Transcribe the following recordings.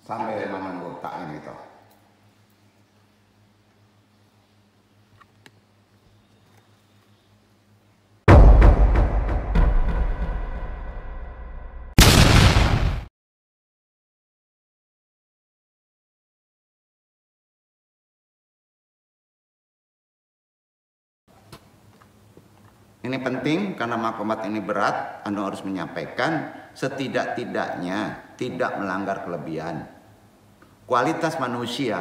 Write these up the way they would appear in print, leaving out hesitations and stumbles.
Sampai menunggu taknya itu. Ini penting karena makomat ini berat, Anda harus menyampaikan setidak-tidaknya tidak melanggar kelebihan. Kualitas manusia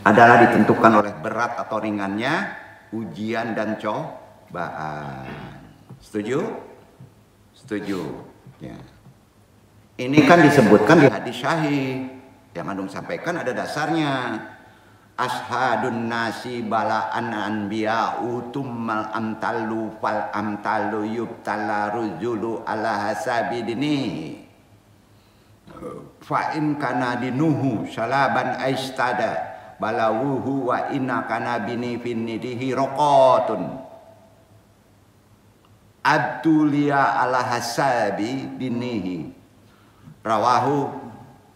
adalah ditentukan oleh berat atau ringannya ujian dan cobaan. Setuju? Setuju. Ya. Ini kan disebutkan di hadis syahih yang Anung sampaikan ada dasarnya. Ashadun nasi bala'an anbiya utummal amtalu fal amtalu yubtala rujulu ala hasabi dinihi fa in kana dinuhu salaban aistada balawuhu wa inna kana bini finnidihi rokotun abdulia ala hasabi dinihi rawahu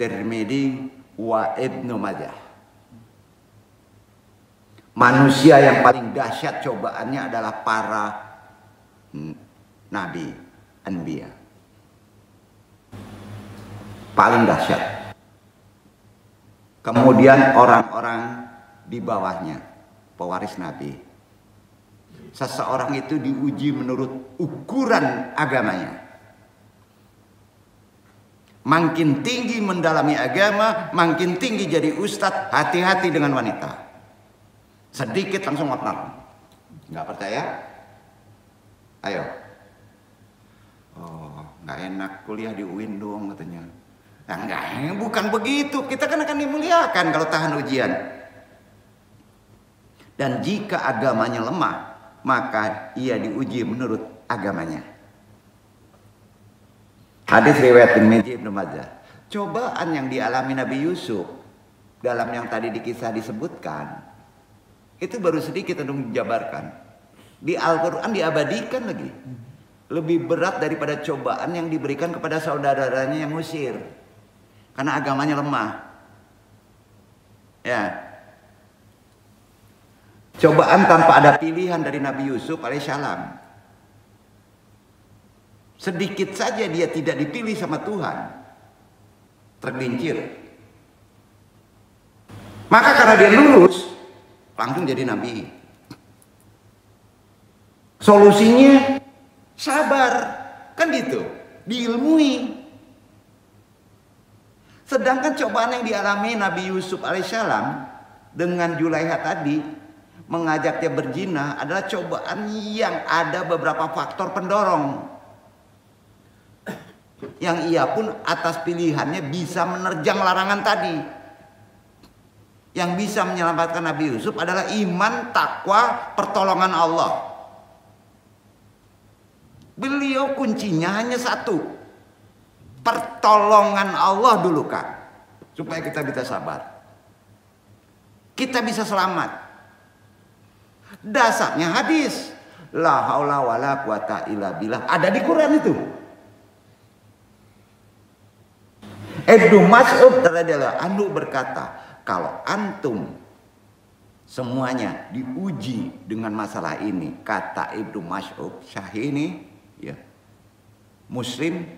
Tirmidzi wa Ibnu Majah. Manusia yang paling dahsyat cobaannya adalah para nabi, anbiya. Paling dahsyat. Kemudian orang-orang di bawahnya, pewaris nabi. Seseorang itu diuji menurut ukuran agamanya. Makin tinggi mendalami agama, makin tinggi jadi ustadz. Hati-hati dengan wanita. Sedikit langsung ngotot. Nggak percaya? Ayo. Oh, nggak enak kuliah di UIN dong katanya. Nah, enggak, bukan begitu. Kita kan akan dimuliakan kalau tahan ujian. Dan jika agamanya lemah, maka ia diuji menurut agamanya. Hadis riwayat Tirmidzi Ibnu Majah. Cobaan yang dialami Nabi Yusuf dalam yang tadi dikisah disebutkan, itu baru sedikit untuk dijabarkan. Di Al-Quran diabadikan lagi. Lebih berat daripada cobaan yang diberikan kepada saudara-saudaranya yang Mesir. Karena agamanya lemah. Ya. Cobaan tanpa ada pilihan dari Nabi Yusuf alaihissalam. Sedikit saja dia tidak dipilih sama Tuhan. Tergelincir. Maka karena dia lulus, langsung jadi nabi. Solusinya sabar, kan gitu, diilmui. Sedangkan cobaan yang dialami Nabi Yusuf alaihissalam dengan Julaiha tadi mengajak dia berzina adalah cobaan yang ada beberapa faktor pendorong. Yang ia pun atas pilihannya bisa menerjang larangan tadi. Yang bisa menyelamatkan Nabi Yusuf adalah iman, takwa, pertolongan Allah. Beliau kuncinya hanya satu. Pertolongan Allah dulu Kak. Supaya kita bisa sabar. Kita bisa selamat. Dasarnya hadis. La haula wala quwata illa billah. Ada di Quran itu. Ibnu Mas'ud radhiyallahu anhu berkata, kalau antum semuanya diuji dengan masalah ini, kata Ibnu Mas'ud, Sahih ini, ya, Muslim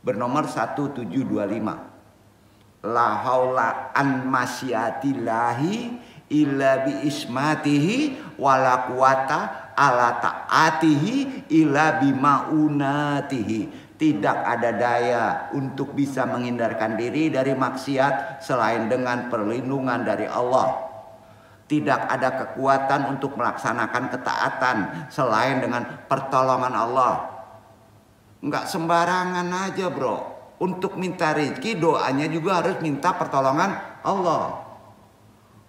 bernomor 1725. La haula an masyatillahi illa bi ismatihi wala quwata ala ta'atihi illa bi maunatihi. Tidak ada daya untuk bisa menghindarkan diri dari maksiat selain dengan perlindungan dari Allah. Tidak ada kekuatan untuk melaksanakan ketaatan selain dengan pertolongan Allah. Enggak sembarangan aja bro. Untuk minta rezeki doanya juga harus minta pertolongan Allah.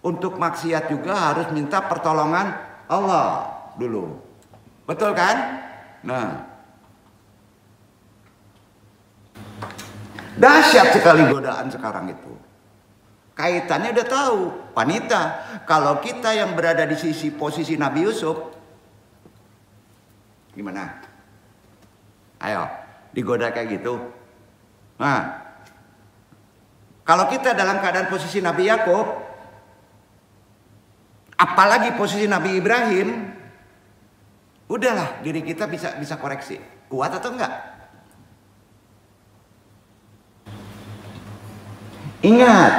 Untuk maksiat juga harus minta pertolongan Allah dulu. Betul kan? Nah. Dahsyat sekali godaan sekarang itu. Kaitannya udah tahu. Wanita, kalau kita yang berada di posisi Nabi Yusuf, gimana? Ayo, digoda kayak gitu. Nah, kalau kita dalam keadaan posisi Nabi Yakub, apalagi posisi Nabi Ibrahim, udahlah diri kita bisa koreksi. Kuat atau enggak? Ingat,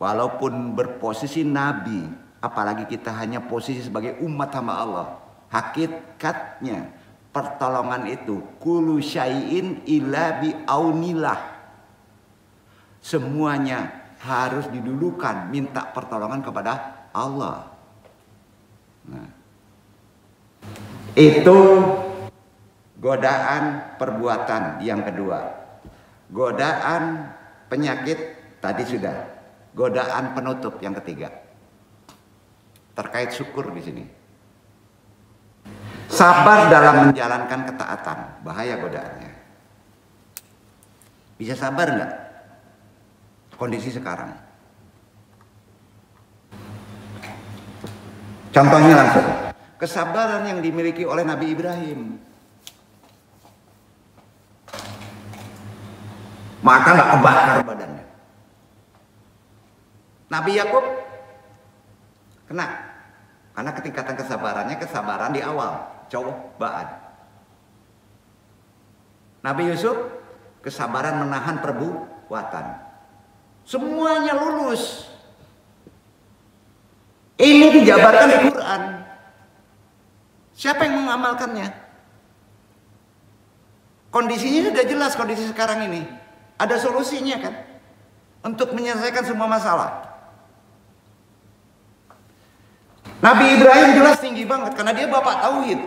walaupun berposisi Nabi, apalagi kita hanya posisi sebagai umat hamba Allah, hakikatnya pertolongan itu kullu syai'in illa bi aunillah. Semuanya harus didulukan minta pertolongan kepada Allah. Nah, itu godaan perbuatan yang kedua. Godaan penyakit tadi sudah. Godaan penutup yang ketiga. Terkait syukur di sini. Sabar dalam menjalankan ketaatan. Bahaya godaannya. Bisa sabar nggak? Kondisi sekarang. Contohnya langsung. Kesabaran yang dimiliki oleh Nabi Ibrahim. Maka nggak kebakar badannya. Nabi Yakub kena. Karena ketingkatan kesabarannya kesabaran di awal. Cobaan. Nabi Yusuf kesabaran menahan perbuatan. Semuanya lulus. Ini dijabarkan di Quran. Siapa yang mengamalkannya? Kondisinya sudah jelas, kondisi sekarang ini. Ada solusinya kan? Untuk menyelesaikan semua masalah. Nabi Ibrahim jelas tinggi banget karena dia bapak tauhid.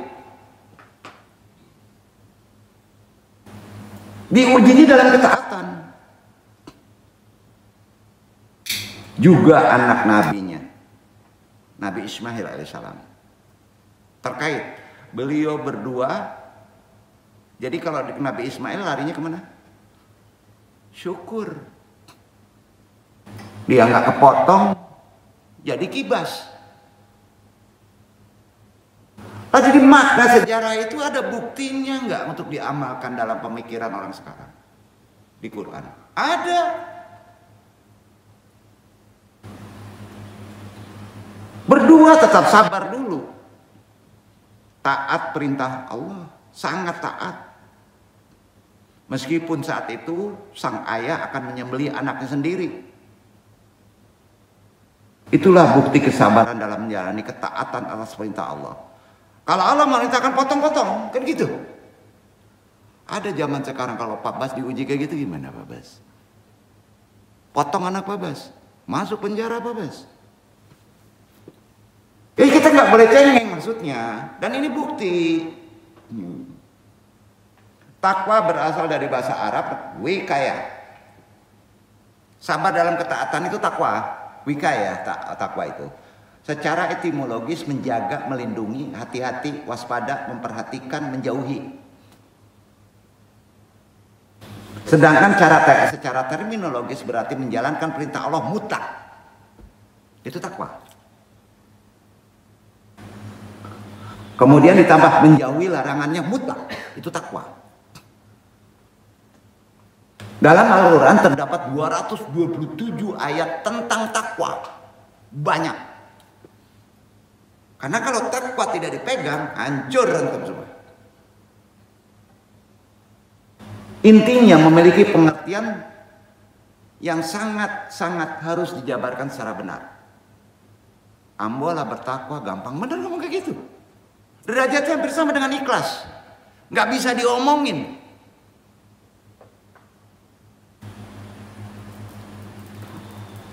Diujinya dalam ketaatan. Juga anak nabinya, Nabi Ismail alaihissalam. Terkait beliau berdua. Jadi kalau Nabi Ismail larinya kemana? Syukur. Dia nggak kepotong, jadi kibas. Jadi makna sejarah itu ada buktinya nggak untuk diamalkan dalam pemikiran orang sekarang di Quran? Ada. Berdua tetap sabar dulu. Taat perintah Allah, sangat taat. Meskipun saat itu sang ayah akan menyembelih anaknya sendiri. Itulah bukti kesabaran dalam menjalani ketaatan atas perintah Allah. Kalau Allah merintahkan potong-potong, kan gitu. Ada zaman sekarang kalau Pak Bas diuji kayak gitu gimana Pak Bas? Potong anak Pak Bas, masuk penjara Pak Bas. Kita nggak boleh cengeng maksudnya. Dan ini bukti. Takwa berasal dari bahasa Arab wikaya. Sabar dalam ketaatan itu takwa. Wikaya takwa itu. Secara etimologis menjaga, melindungi, hati-hati, waspada, memperhatikan, menjauhi. Sedangkan secara terminologis berarti menjalankan perintah Allah mutlak. Itu takwa. Kemudian ditambah menjauhi larangannya mutlak. Itu takwa. Dalam Al-Quran terdapat 227 ayat tentang takwa. Banyak. Karena kalau takwa tidak dipegang, hancur antum semua. Intinya memiliki pengertian yang sangat-sangat harus dijabarkan secara benar. Ambolah bertakwa gampang. Benar ngomong kayak gitu. Derajatnya hampir sama dengan ikhlas. Nggak bisa diomongin.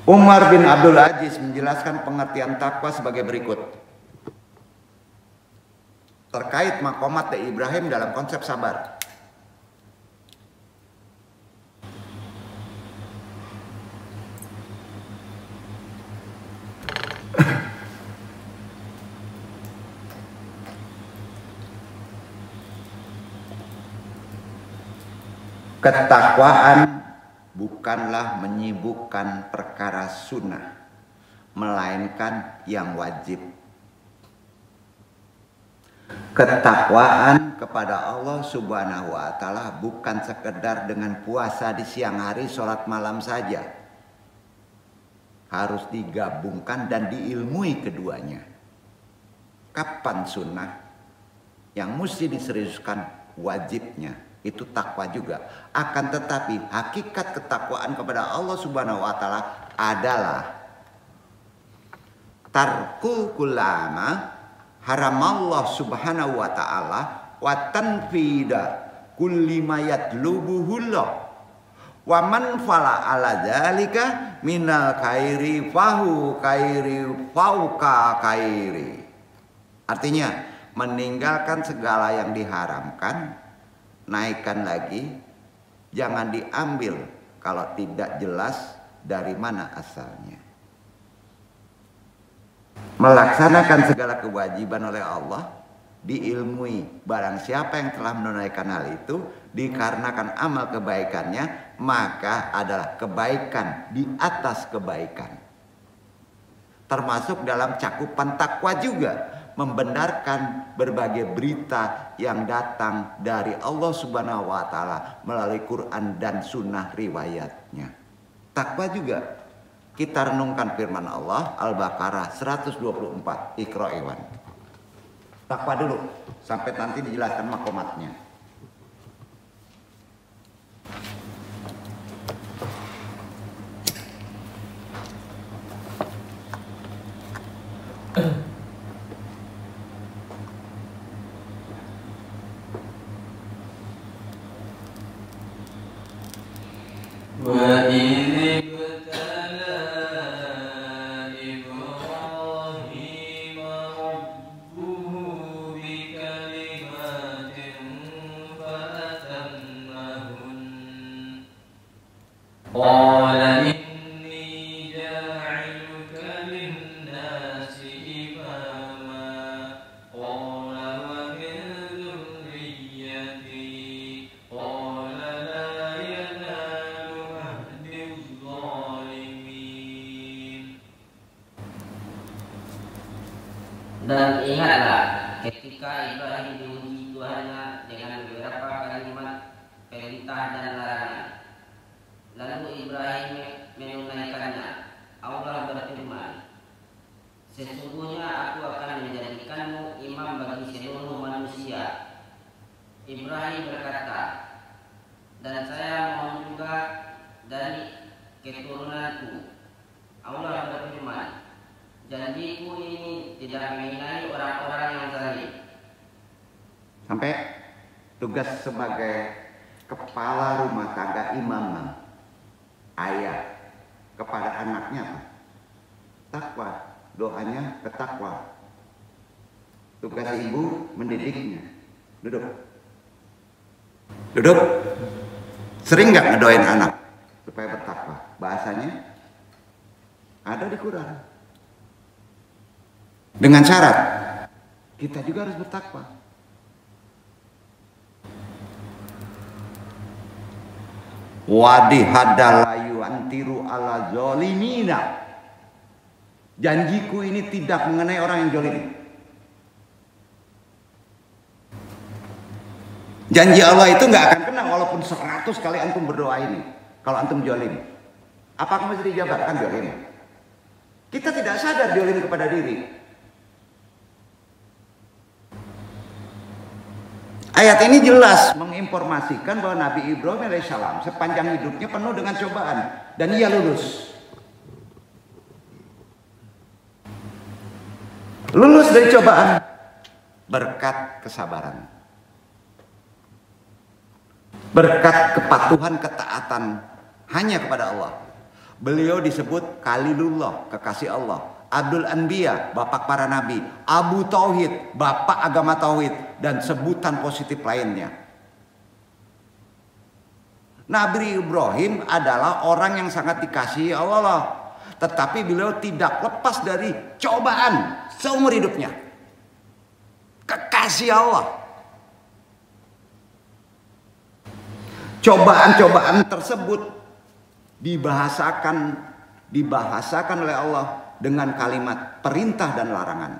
Umar bin Abdul Aziz menjelaskan pengertian takwa sebagai berikut. Terkait makomat Ibrahim dalam konsep sabar. Ketakwaan bukanlah menyibukkan perkara sunnah, melainkan yang wajib. Ketakwaan kepada Allah Subhanahu wa Ta'ala bukan sekedar dengan puasa di siang hari, sholat malam saja. Harus digabungkan dan diilmui keduanya. Kapan sunnah? Yang mesti diseriuskan wajibnya itu takwa juga. Akan tetapi hakikat ketakwaan kepada Allah Subhanahu wa Ta'ala adalah tarkul kulama haramallah Subhanahu wa Ta'ala wa tanfida kulli ma yatlubuhullah wa man fala ala dzalika minal khairi fahu khairi fauka khairi. Artinya meninggalkan segala yang diharamkan, naikkan lagi, jangan diambil kalau tidak jelas dari mana asalnya. Melaksanakan segala kewajiban oleh Allah, diilmui. Barang siapa yang telah menunaikan hal itu dikarenakan amal kebaikannya, maka adalah kebaikan di atas kebaikan. Termasuk dalam cakupan takwa juga, membenarkan berbagai berita yang datang dari Allah Subhanahu wa Ta'ala melalui Quran dan sunnah riwayatnya. Takwa juga kita renungkan firman Allah Al-Baqarah 124. Iqra Iwan. Takwa dulu sampai nanti dijelaskan makomatnya. Dan ingatlah ketika Ibrahim diuji Tuhannya dengan beberapa kalimat perintah dan larangan. Lalu Ibrahim menunaikannya. Allah berfirman, sesungguhnya aku akan menjadikanmu imam bagi seluruh manusia. Ibrahim berkata, dan saya mohon juga dari keturunanku. Allah berfirman, janjiku ini tidak menghina orang-orang yang zalim. Sampai tugas sebagai kepala rumah tangga imam, ayah kepada anaknya apa? Takwa, doanya ketakwa. Tugas ibu mendidiknya. Duduk. Duduk. Sering nggak ngedoain anak supaya bertakwa? Bahasanya ada di Quran. Dengan syarat kita juga harus bertakwa. Wadi hadalayu antiru ala zolimina. Janjiku ini tidak mengenai orang yang zolim. Janji Allah itu nggak akan kena walaupun 100 kali antum berdoa ini. Kalau antum zolim, apakah mesti dijabarkan zolim? Kita tidak sadar zolim kepada diri. Ayat ini jelas menginformasikan bahwa Nabi Ibrahim alaihissalam sepanjang hidupnya penuh dengan cobaan dan ia lulus. Lulus dari cobaan berkat kesabaran, berkat kepatuhan ketaatan hanya kepada Allah. Beliau disebut Khalilullah, kekasih Allah. Abdul Anbiya, bapak para nabi. Abu Tauhid, bapak agama tauhid, dan sebutan positif lainnya. Nabi Ibrahim adalah orang yang sangat dikasihi Allah, tetapi beliau tidak lepas dari cobaan seumur hidupnya. Kekasih Allah. Cobaan-cobaan tersebut dibahasakan oleh Allah dengan kalimat perintah dan larangan.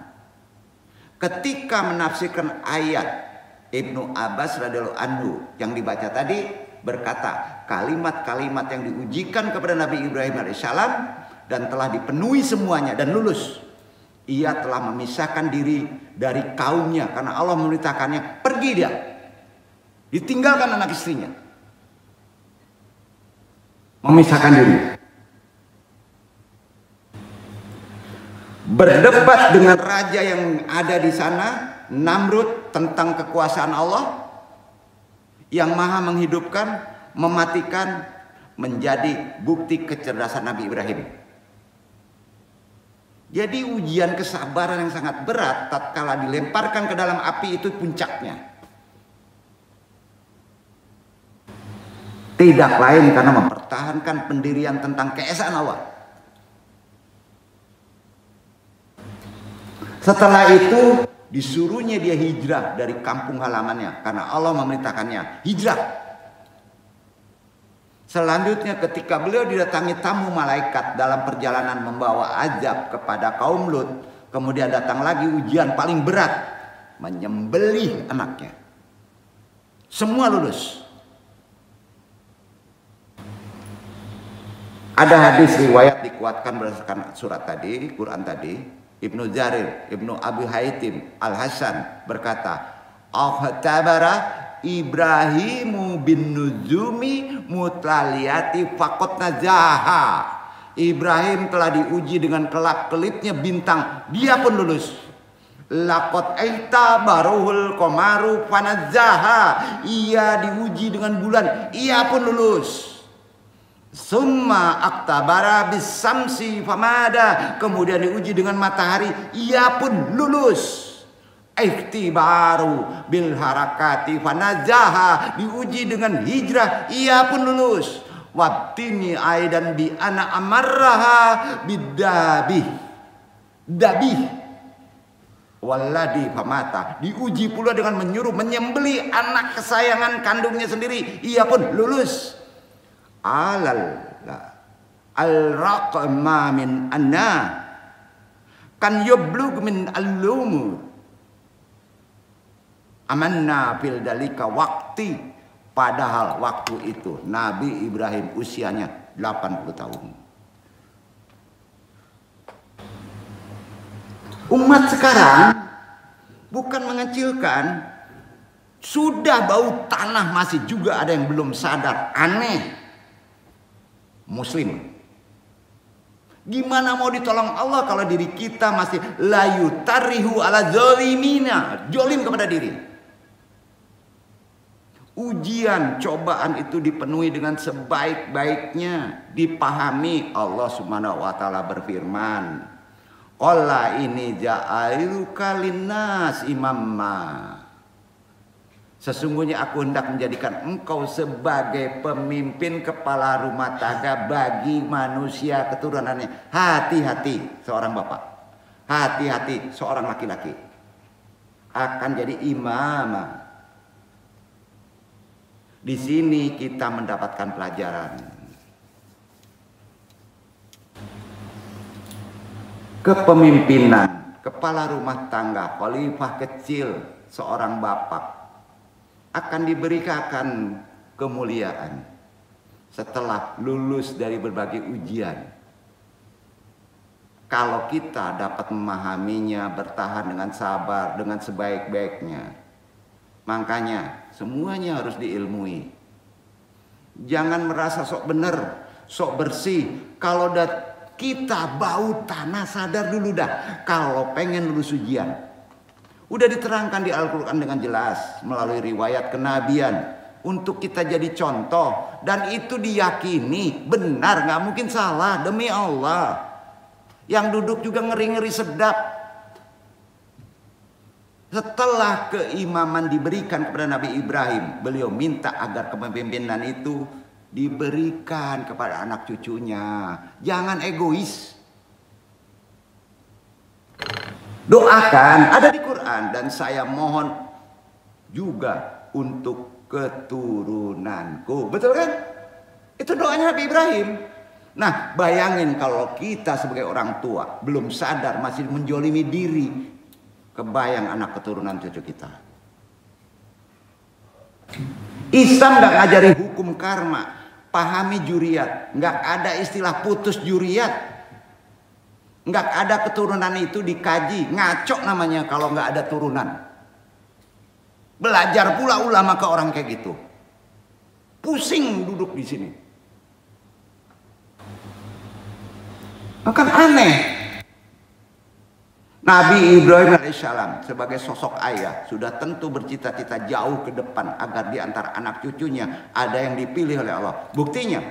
ketika menafsirkan ayat Ibnu Abbas radhiyallahu anhu yang dibaca tadi berkata, kalimat-kalimat yang diujikan kepada Nabi Ibrahim alaihissalam dan telah dipenuhi semuanya dan lulus. Ia telah memisahkan diri dari kaumnya karena Allah memerintahkannya pergi dia. Ditinggalkan anak istrinya. Memisahkan diri. Berdebat dengan raja yang ada di sana, Namrud, tentang kekuasaan Allah yang maha menghidupkan, mematikan, menjadi bukti kecerdasan Nabi Ibrahim. Jadi ujian kesabaran yang sangat berat tatkala dilemparkan ke dalam api itu puncaknya. Tidak lain karena mempertahankan pendirian tentang keesaan Allah. Setelah itu disuruhnya dia hijrah dari kampung halamannya karena Allah memerintahkannya hijrah. Selanjutnya ketika beliau didatangi tamu malaikat dalam perjalanan membawa azab kepada kaum Lut, kemudian datang lagi ujian paling berat, menyembelih anaknya. Semua lulus. Ada hadis riwayat dikuatkan berdasarkan surat tadi, Quran tadi. Ibnu Jarir, Ibnu Abi Haitim, Al-Hasan berkata, "Ahtabara Ibrahimu bin nuzumi mutlaliati faqat najaha." Ibrahim telah diuji dengan kelap-kelipnya bintang, dia pun lulus. Laqad aitabaruhul qamaru fanazaha, ia diuji dengan bulan, ia pun lulus. Summa aktabara bisamsi famada, kemudian diuji dengan matahari, ia pun lulus. Ikhtibaru bil harakati fanajaha, diuji dengan hijrah, ia pun lulus. Wabtini aidan bi ana amarraha bidabih dabih waladi famata, diuji pula dengan menyuruh menyembelih anak kesayangan kandungnya sendiri, ia pun lulus. Al-raqma min anna kan yublug min al-lumu amanna fil dalika waktu, padahal waktu itu Nabi Ibrahim usianya 80 tahun. Umat sekarang bukan mengecilkan, sudah bau tanah masih juga ada yang belum sadar, aneh. Muslim, gimana mau ditolong Allah kalau diri kita masih layu tarihu ala zolimina, jolim kepada diri. Ujian, cobaan itu dipenuhi dengan sebaik-baiknya, dipahami. Allah Subhanahu wa taala berfirman, "Qala ini ja'aluka linnas imamma." Sesungguhnya aku hendak menjadikan engkau sebagai pemimpin kepala rumah tangga bagi manusia keturunannya. Hati-hati seorang bapak, hati-hati seorang laki-laki akan jadi imam. Di sini kita mendapatkan pelajaran. Kepemimpinan kepala rumah tangga, khalifah kecil, seorang bapak akan diberikan kemuliaan setelah lulus dari berbagai ujian. Kalau kita dapat memahaminya, bertahan dengan sabar, dengan sebaik-baiknya. Makanya semuanya harus diilmui. Jangan merasa sok benar, sok bersih. Kalau kita bau tanah, sadar dulu dah. Kalau pengen lulus ujian, udah diterangkan di Al-Quran dengan jelas melalui riwayat kenabian untuk kita jadi contoh, dan itu diyakini benar, nggak mungkin salah, demi Allah. Yang duduk juga ngeri-ngeri sedap. Setelah keimaman diberikan kepada Nabi Ibrahim, beliau minta agar kepemimpinan itu diberikan kepada anak cucunya. Jangan egois. Doakan, ada di Quran, dan saya mohon juga untuk keturunanku. Betul kan? Itu doanya Nabi Ibrahim. Nah, bayangin kalau kita sebagai orang tua belum sadar, masih menjolimi diri, kebayang anak keturunan cucu kita. Islam nggak ngajari hukum karma, pahami juriyat. Nggak ada istilah putus juriyat. Nggak ada keturunan itu dikaji, ngaco namanya kalau nggak ada turunan. Belajar pula ulama ke orang kayak gitu. Pusing duduk di sini. Kan aneh. Nabi Ibrahim alaihissalam sebagai sosok ayah sudah tentu bercita-cita jauh ke depan agar di antara anak cucunya ada yang dipilih oleh Allah. Buktinya,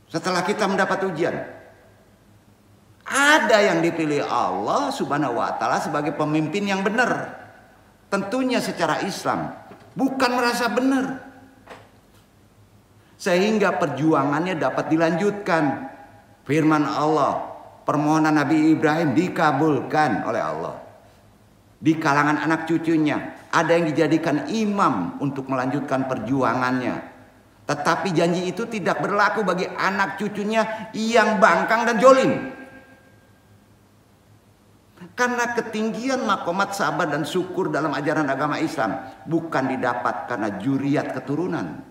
setelah kita mendapat ujian, ada yang dipilih Allah subhanahu wa ta'ala sebagai pemimpin yang benar. Tentunya secara Islam, bukan merasa benar. Sehingga perjuangannya dapat dilanjutkan. Firman Allah, permohonan Nabi Ibrahim dikabulkan oleh Allah. Di kalangan anak cucunya ada yang dijadikan imam untuk melanjutkan perjuangannya. Tetapi janji itu tidak berlaku bagi anak cucunya yang bangkang dan jolim. Karena ketinggian makomat sabar dan syukur dalam ajaran agama Islam bukan didapat karena juriyat keturunan.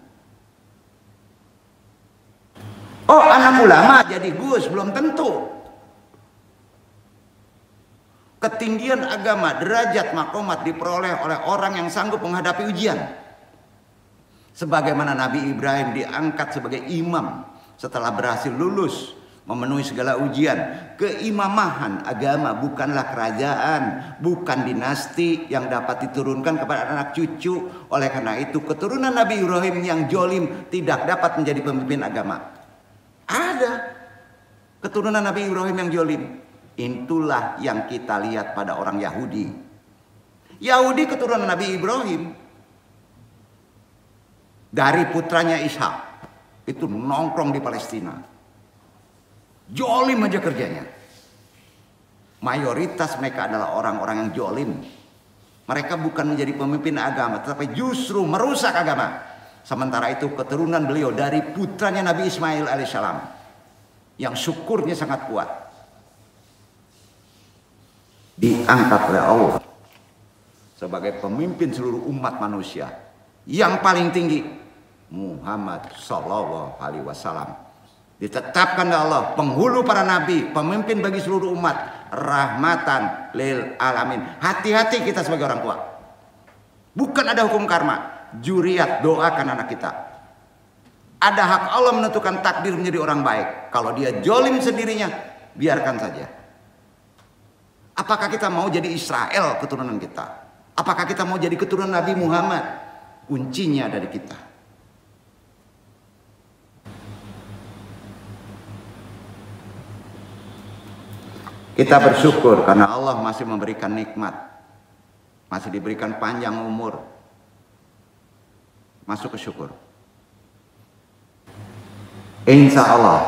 Oh, anak ulama jadi gus, belum tentu. Ketinggian agama, derajat makomat diperoleh oleh orang yang sanggup menghadapi ujian. Sebagaimana Nabi Ibrahim diangkat sebagai imam setelah berhasil lulus memenuhi segala ujian. Keimamahan agama bukanlah kerajaan, bukan dinasti yang dapat diturunkan kepada anak cucu. Oleh karena itu keturunan Nabi Ibrahim yang jolim tidak dapat menjadi pemimpin agama. Ada keturunan Nabi Ibrahim yang jolim. Itulah yang kita lihat pada orang Yahudi. Yahudi keturunan Nabi Ibrahim. Dari putranya Ishak. Itu nongkrong di Palestina. Jolim aja kerjanya. Mayoritas mereka adalah orang-orang yang jolim. Mereka bukan menjadi pemimpin agama, tetapi justru merusak agama. Sementara itu keturunan beliau dari putranya Nabi Ismail alaihissalam. Yang syukurnya sangat kuat. Diangkat oleh Allah. Sebagai pemimpin seluruh umat manusia. Yang paling tinggi. Muhammad sallallahu alaihi wasallam. Ditetapkan oleh Allah. Penghulu para nabi. Pemimpin bagi seluruh umat. Rahmatan lil alamin. Hati-hati kita sebagai orang tua. Bukan ada hukum karma. Juriyat, doakan anak kita. Ada hak Allah menentukan takdir menjadi orang baik. Kalau dia jolim sendirinya, biarkan saja. Apakah kita mau jadi Israel keturunan kita? Apakah kita mau jadi keturunan Nabi Muhammad? Kuncinya ada di kita. Kita bersyukur karena Allah masih memberikan nikmat. Masih diberikan panjang umur. Masuk ke syukur. Insya Allah,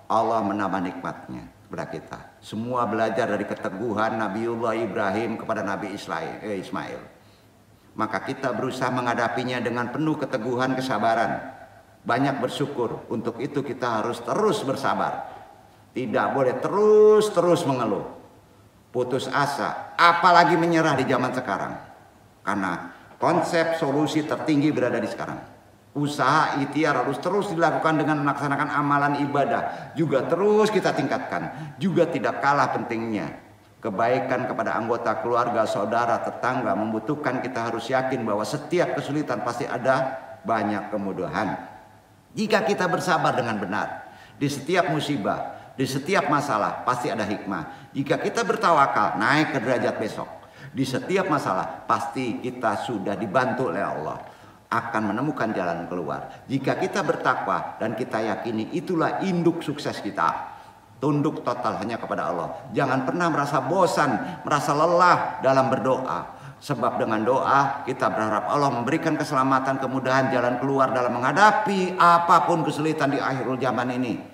Allah menambah nikmatnya kepada kita. Semua belajar dari keteguhan Nabiullah Ibrahim kepada Nabi Ismail. Maka kita berusaha menghadapinya dengan penuh keteguhan, kesabaran. Banyak bersyukur. Untuk itu kita harus terus bersabar. Tidak boleh terus mengeluh. Putus asa. Apalagi menyerah di zaman sekarang. Karena konsep solusi tertinggi berada di sekarang. Usaha ikhtiar harus terus dilakukan dengan melaksanakan amalan ibadah. Juga terus kita tingkatkan. Juga tidak kalah pentingnya. Kebaikan kepada anggota keluarga, saudara, tetangga membutuhkan kita harus yakin bahwa setiap kesulitan pasti ada banyak kemudahan. Jika kita bersabar dengan benar. Di setiap musibah, di setiap masalah pasti ada hikmah. Jika kita bertawakal naik ke derajat besok. Di setiap masalah pasti kita sudah dibantu oleh Allah. Akan menemukan jalan keluar. Jika kita bertakwa dan kita yakini itulah induk sukses kita. Tunduk total hanya kepada Allah. Jangan pernah merasa bosan, merasa lelah dalam berdoa. Sebab dengan doa kita berharap Allah memberikan keselamatan, kemudahan, jalan keluar dalam menghadapi apapun kesulitan di akhir zaman ini.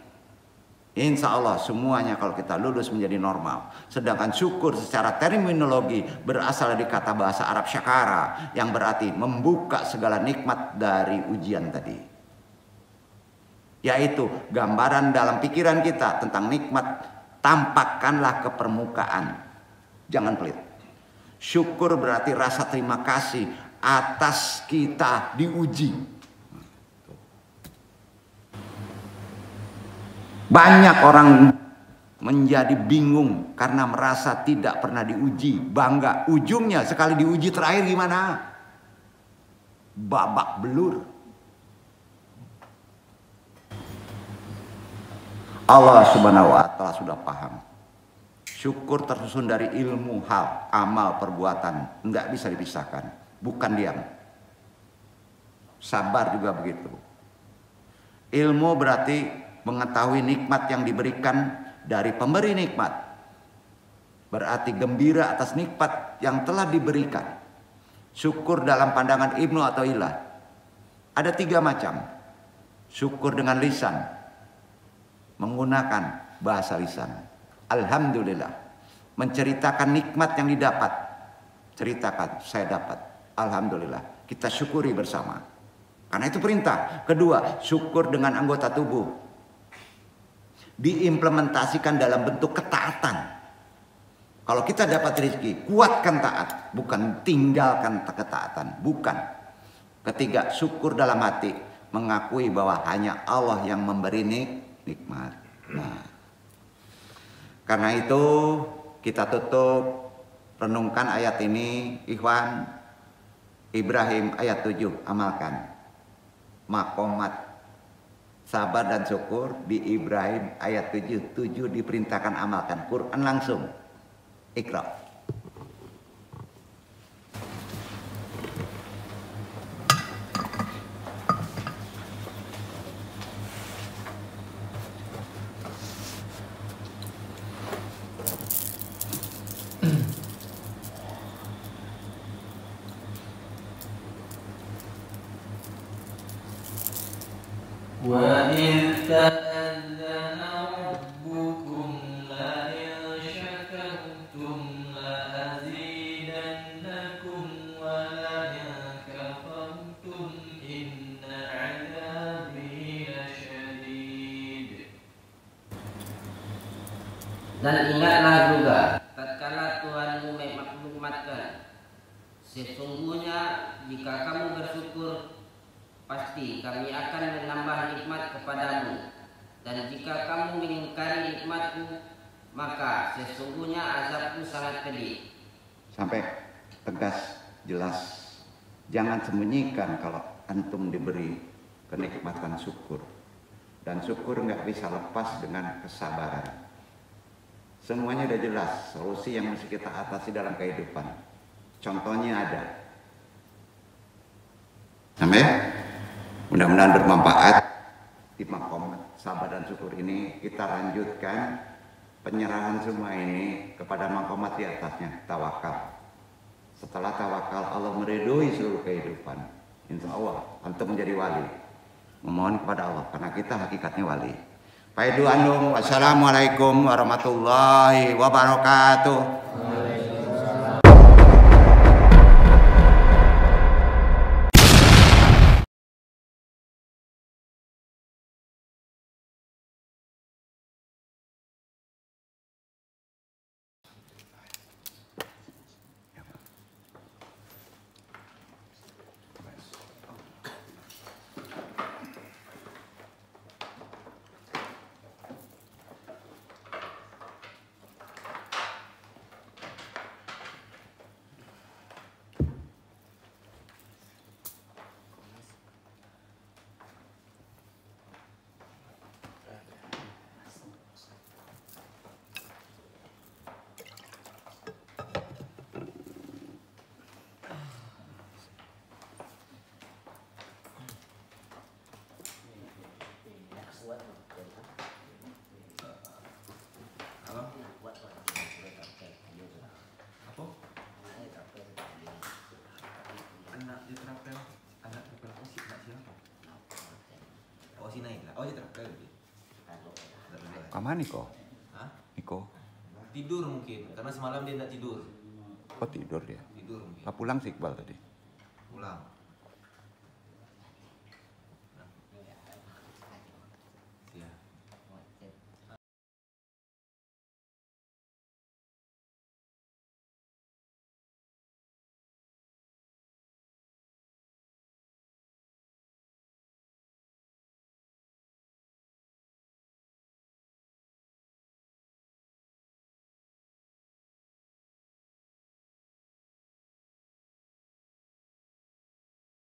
Insya Allah semuanya kalau kita lulus menjadi normal. Sedangkan syukur secara terminologi berasal dari kata bahasa Arab syakara. Yang berarti membuka segala nikmat dari ujian tadi. Yaitu gambaran dalam pikiran kita tentang nikmat. Tampakkanlah ke permukaan. Jangan pelit. Syukur berarti rasa terima kasih atas kita diuji. Banyak orang menjadi bingung karena merasa tidak pernah diuji, bangga. Ujungnya sekali diuji terakhir gimana? Babak belur. Allah Subhanahu wa Ta'ala sudah paham. Syukur tersusun dari ilmu, hal, amal, perbuatan, enggak bisa dipisahkan. Bukan diam. Sabar juga begitu. Ilmu berarti mengetahui nikmat yang diberikan dari pemberi nikmat. Berarti gembira atas nikmat yang telah diberikan. Syukur dalam pandangan Ibnu Athaillah ada 3 macam. Syukur dengan lisan, menggunakan bahasa lisan. Alhamdulillah, menceritakan nikmat yang didapat. Ceritakan, saya dapat. Alhamdulillah, kita syukuri bersama. Karena itu perintah. Kedua, syukur dengan anggota tubuh. Diimplementasikan dalam bentuk ketaatan. Kalau kita dapat rezeki, kuatkan taat, bukan tinggalkan ketaatan, bukan. Ketiga, syukur dalam hati, mengakui bahwa hanya Allah yang memberi nikmat. Nah, karena itu kita tutup renungkan ayat ini, ikhwan. Ibrahim ayat 7, amalkan. Makomat sabar dan syukur di Ibrahim ayat 7 diperintahkan amalkan. Quran langsung. Iqra. وَإِذْ تَأَذَّنَ رَبُّكُمْ لَئِنْ شَكَرْتُمْ لَأَزِيدَنَّكُمْ وَلَئِنْ كَفَرْتُمْ إِنَّ عَذَابِي لَشَدِيدٌ. Dan ingatlah juga tatkala Tuhanmu memaklumatkan, sesungguhnya jika kamu bersyukur, pasti kami akan menambah nikmat kepadamu, dan jika kamu mengingkari nikmatku, maka sesungguhnya azabku sangat pedih. Sampai tegas, jelas. Jangan sembunyikan kalau antum diberi kenikmatan syukur. Dan syukur nggak bisa lepas dengan kesabaran. Semuanya udah jelas, solusi yang mesti kita atasi dalam kehidupan. Contohnya ada. Sampai? Mudah-mudahan bermanfaat. Di makom sabar dan syukur ini kita lanjutkan penyerahan semua ini kepada makomat di atasnya, tawakal. Setelah tawakal, Allah meridhoi seluruh kehidupan. Insya Allah antum menjadi wali. Memohon kepada Allah karena kita hakikatnya wali. Paidu andung. Wassalamualaikum warahmatullahi wabarakatuh. Kemana Niko? Hah? Niko? Tidur mungkin, karena semalam dia tidak tidur. Oh tidur dia? Tidur mungkin. Pulang sih Iqbal tadi? Pulang.